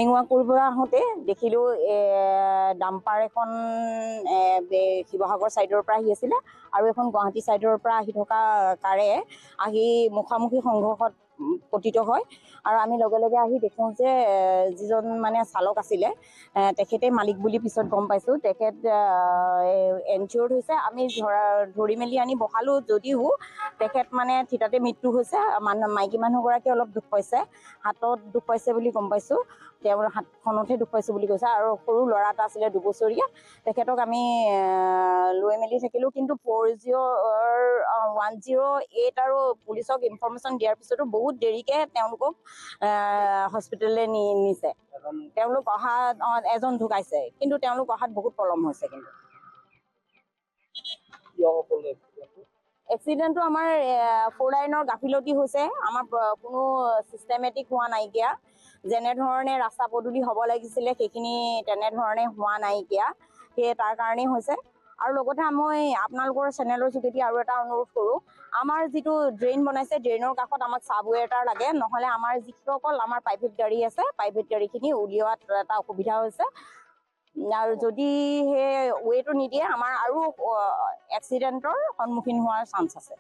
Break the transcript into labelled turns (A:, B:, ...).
A: Morning walk কৰিব আহোঁতে দেখিলোঁ ডাম্পাৰ এখন শিৱসাগৰ ছাইডৰ পৰা আহি আছিলে আৰু এখন গুৱাহাটী ছাইডৰ পৰা আহি থকা কাৰে আহি মুখামুখি সংঘৰ্ষত পতিত হয়। আৰু আমি লগে লগে আহি দেখোঁ যে যিজন মানে চালক আছিলে তেখেতে মালিক বুলি পিছত গম পাইছোঁ। তেখেত এনজিঅ'ৰ্ড হৈছে। আমি ধৰি মেলি আনি বহালোঁ যদিও তেখেত মানে থিতাতে মৃত্যু হৈছে। মাইকী মানুহগৰাকী অলপ দুখ পাইছে, হাতত দুখ পাইছে বুলি গম পাইছোঁ। তেওঁৰ হাতখনতহে দুখ পাইছোঁ বুলি কৈছে। আৰু সৰু ল'ৰা এটা আছিলে 2 বছৰীয়া, তেখেতক আমি লৈ মেলি থাকিলোঁ। কিন্তু 108 আৰু পুলিচক ইনফৰমেশ্যন দিয়াৰ পিছতো বহুত দেৰিকৈ তেওঁলোকক হস্পিটেললৈ নিছে। তেওঁলোক অহাত এজন ঢুকাইছে, কিন্তু তেওঁলোক অহাত বহুত পলম হৈছে। কিন্তু এক্সিডেণ্টটো আমাৰ 4 লাইনৰ গাফিলতি হৈছে। আমাৰ কোনো ছিষ্টেমেটিক হোৱা নাইকিয়া। যেনেধৰণে ৰাস্তা পদূলি হ'ব লাগিছিলে সেইখিনি তেনেধৰণে হোৱা নাইকিয়া, সেয়ে তাৰ কাৰণেই হৈছে। আৰু লগতে মই আপোনালোকৰ চেনেলৰ যোগেদি আৰু এটা অনুৰোধ কৰোঁ, আমাৰ যিটো ড্ৰেইন বনাইছে, ড্ৰেইনৰ কাষত আমাক ছাবৱে এটাৰ লাগে, নহ'লে আমাৰ যিসকল আমাৰ প্ৰাইভেট গাড়ী আছে, প্ৰাইভেট গাড়ীখিনি উলিওৱাত এটা অসুবিধা হৈছে। আৰু যদি সেই ৱেটো নিদিয়ে আমাৰ আৰু এক্সিডেণ্টৰ সন্মুখীন হোৱাৰ চান্স আছে।